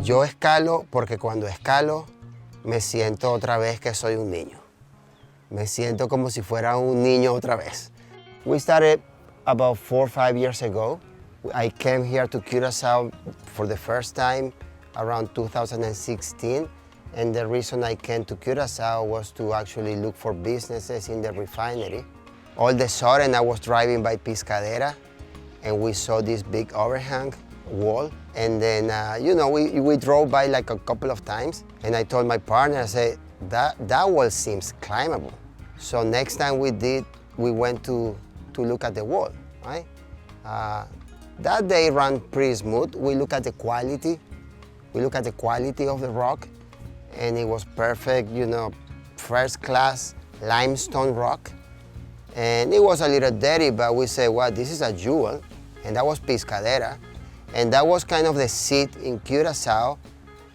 Yo escalo porque cuando escalo me siento otra vez que soy un niño. Me siento como si fuera un niño otra vez. We started about 4 or 5 years ago. I came here to Curaçao for the first time around 2016. And the reason I came to Curaçao was to actually look for businesses in the refinery. All of a sudden, I was driving by Piscadera, and we saw this big overhang wall. And then, we drove by like a couple of times, and I told my partner, I said, that wall seems climbable. So next time we went to look at the wall, right? That day ran pretty smooth. We look at the quality. We look at the quality of the rock, and it was perfect, first class limestone rock. And it was a little dirty, but we said, wow, this is a jewel. And that was Piscadera. And that was kind of the seed in Curaçao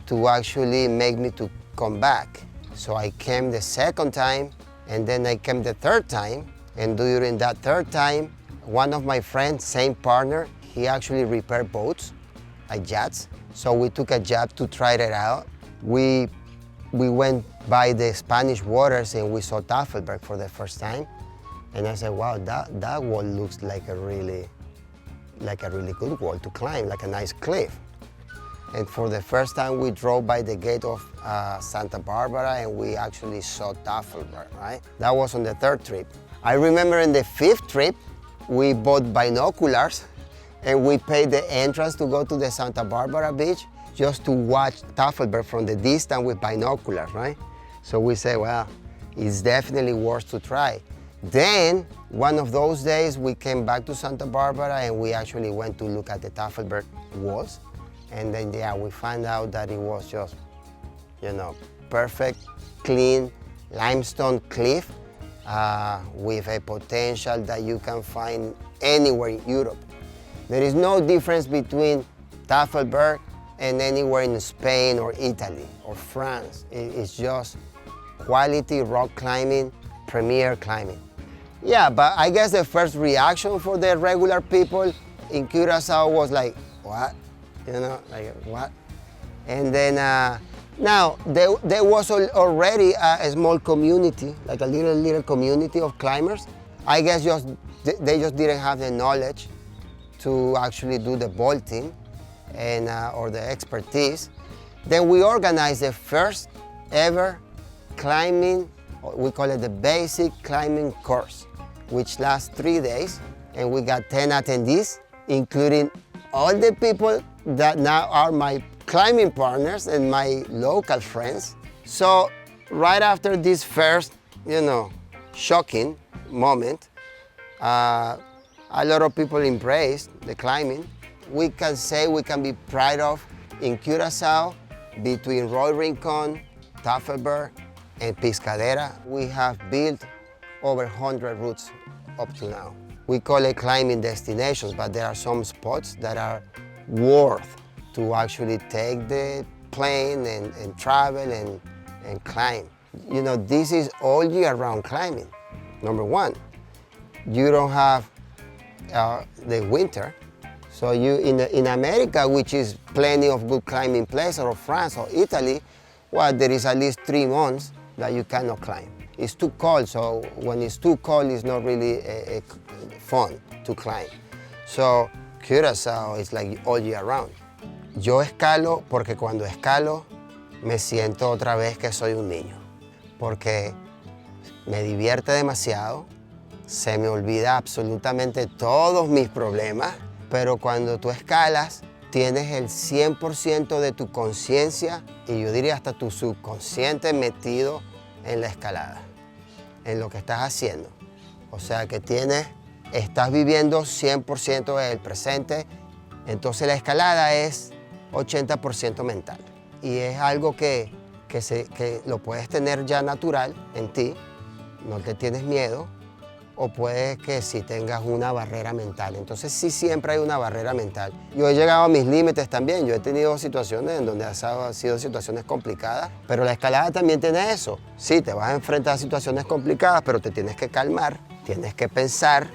to actually make me to come back. So I came the second time, and then I came the third time. And during that third time, one of my friends, same partner, he actually repaired boats, like yachts. So we took a yacht to try it out. We went by the Spanish waters and we saw Tafelberg for the first time. And I said, wow, that wall looks like a really good wall to climb, like a nice cliff. And for the first time, we drove by the gate of Santa Barbara and we actually saw Tafelberg, right? That was on the third trip. I remember in the fifth trip, we bought binoculars and we paid the entrance to go to the Santa Barbara beach just to watch Tafelberg from the distance with binoculars, right? So we say, well, it's definitely worth to try. Then, one of those days, we came back to Santa Barbara and we actually went to look at the Tafelberg walls. And then, we found out that it was just, perfect, clean limestone cliff with a potential that you can find anywhere in Europe. There is no difference between Tafelberg and anywhere in Spain or Italy or France. It's just quality rock climbing, premier climbing. Yeah, but I guess the first reaction for the regular people in Curaçao was like, what? What? And then now there was already a small community, like a little community of climbers. I guess they just didn't have the knowledge to actually do the bolting and or the expertise. Then we organized the first ever climbing, we call it the basic climbing course, which lasts 3 days, and we got 10 attendees, including all the people that now are my climbing partners and my local friends. So right after this first, shocking moment, a lot of people embraced the climbing. We can say we can be proud of in Curaçao, between Roy Rincon, Tafelberg, and Piscadera, we have built over 100 routes up to now. We call it climbing destinations, but there are some spots that are worth to actually take the plane and travel and climb. This is all year round climbing. Number one, you don't have the winter. So you in America, which is plenty of good climbing places, or France or Italy, well, there is at least 3 months that you cannot climb. It's too cold, so when it's too cold, it's not really fun to climb. So Curaçao is like all year round. Yo escalo porque cuando escalo me siento otra vez que soy un niño, porque me divierte demasiado, se me olvida absolutamente todos mis problemas, pero cuando tú escalas tienes el 100% de tu conciencia y yo diría hasta tu subconsciente metido en la escalada, en lo que estás haciendo. O sea que estás viviendo 100% del presente, entonces la escalada es 80% mental. Y es algo que lo puedes tener ya natural en ti, no te tienes miedo, o puede que sí tengas una barrera mental. Entonces sí siempre hay una barrera mental. Yo he llegado a mis límites también, yo he tenido situaciones en donde han sido situaciones complicadas, pero la escalada también tiene eso. Sí, te vas a enfrentar a situaciones complicadas, pero te tienes que calmar, tienes que pensar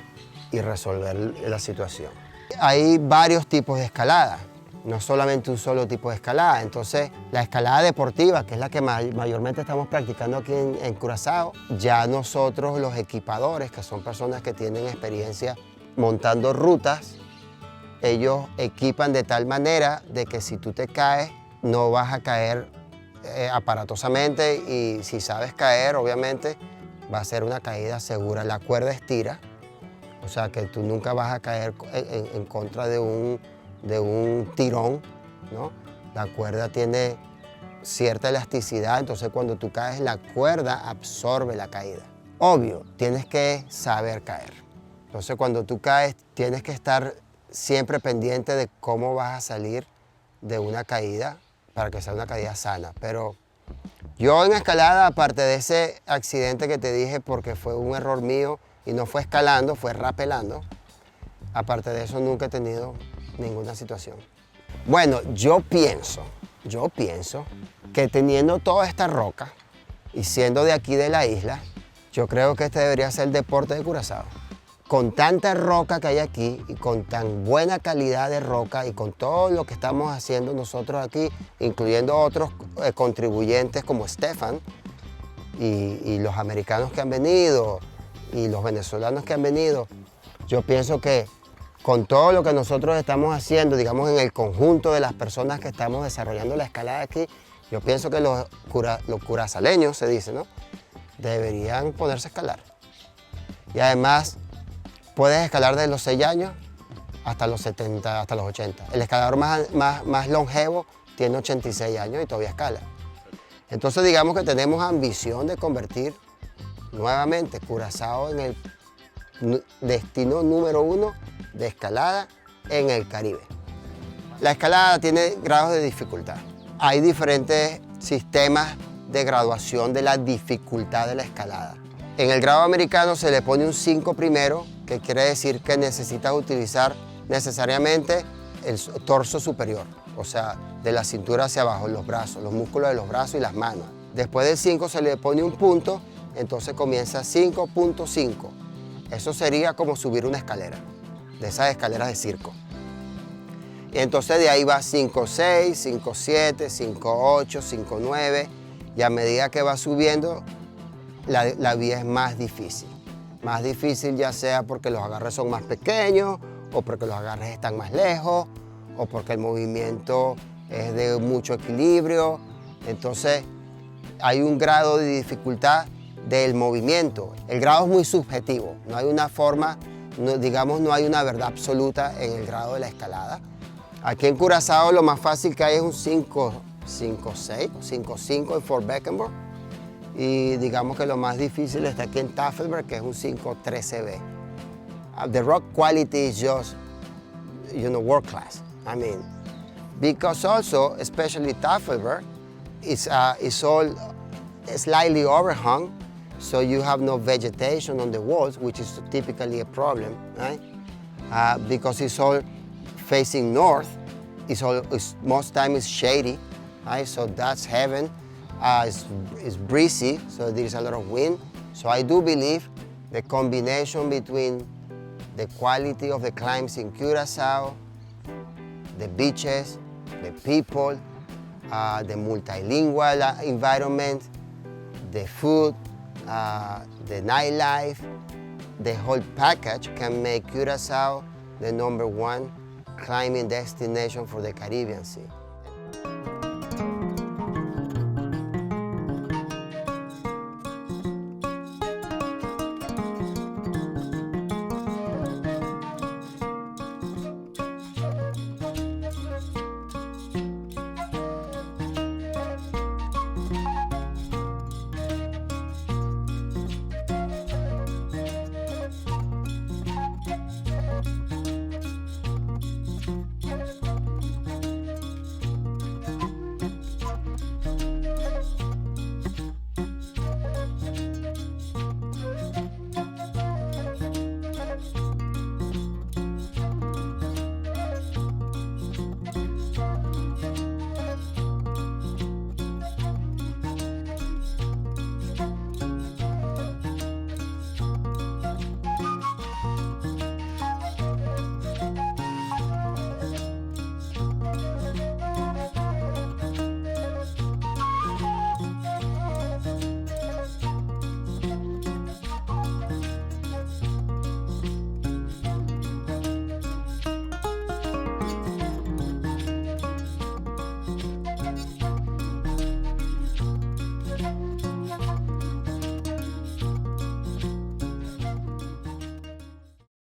y resolver la situación. Hay varios tipos de escalada. no solamente un solo tipo de escalada. Entonces, la escalada deportiva, que es la que mayormente estamos practicando aquí en Curazao, ya nosotros los equipadores, que son personas que tienen experiencia montando rutas, ellos equipan de tal manera de que si tú te caes, no vas a caer aparatosamente, y si sabes caer, obviamente, va a ser una caída segura. La cuerda estira, o sea que tú nunca vas a caer en contra de un tirón, ¿no? La cuerda tiene cierta elasticidad, entonces cuando tú caes, la cuerda absorbe la caída. Obvio, tienes que saber caer. Entonces cuando tú caes, tienes que estar siempre pendiente de cómo vas a salir de una caída para que sea una caída sana. Pero yo en escalada, aparte de ese accidente que te dije porque fue un error mío y no fue escalando, fue rapelando, aparte de eso nunca he tenido ninguna situación. Bueno, yo pienso que teniendo toda esta roca y siendo de aquí de la isla, yo creo que este debería ser el deporte de Curazao. Con tanta roca que hay aquí y con tan buena calidad de roca y con todo lo que estamos haciendo nosotros aquí, incluyendo otros contribuyentes como Stefan y los americanos que han venido y los venezolanos que han venido, yo pienso que con todo lo que nosotros estamos haciendo, digamos en el conjunto de las personas que estamos desarrollando la escalada aquí, yo pienso que los curazaleños, se dice, ¿no?, deberían ponerse a escalar. Y además, puedes escalar desde los 6 años hasta los 70, hasta los 80. El escalador más longevo tiene 86 años y todavía escala. Entonces digamos que tenemos ambición de convertir nuevamente Curazao en el destino número 1 de escalada en el Caribe. La escalada tiene grados de dificultad. Hay diferentes sistemas de graduación de la dificultad de la escalada. En el grado americano se le pone un 5 primero, que quiere decir que necesitas utilizar necesariamente el torso superior, o sea, de la cintura hacia abajo, los brazos, los músculos de los brazos y las manos. Después del 5 se le pone un punto, entonces comienza 5.5. Eso sería como subir una escalera, de esas escaleras de circo. Y entonces de ahí va 5.6, 5.7, 5.8, 5.9, y a medida que va subiendo, la vía es más difícil. Más difícil ya sea porque los agarres son más pequeños, o porque los agarres están más lejos, o porque el movimiento es de mucho equilibrio. Entonces hay un grado de dificultad del movimiento. El grado es muy subjetivo, no hay una forma, digamos, no hay una verdad absoluta en el grado de la escalada. Aquí en Curazao lo más fácil que hay es un 5.6, 5.5 en Fort Beckenborn. Y digamos que lo más difícil está aquí en Tafelberg, que es un 5.13B. The rock quality is just, world class. I mean, because also, especially Tafelberg, it's all slightly overhung, so you have no vegetation on the walls, which is typically a problem, right? Because it's all facing north, most time it's shady, right? So that's heaven. It's breezy, so there is a lot of wind. So I do believe the combination between the quality of the climbs in Curaçao, the beaches, the people, the multilingual environment, the food, the nightlife, the whole package can make Curaçao the #1 climbing destination for the Caribbean Sea.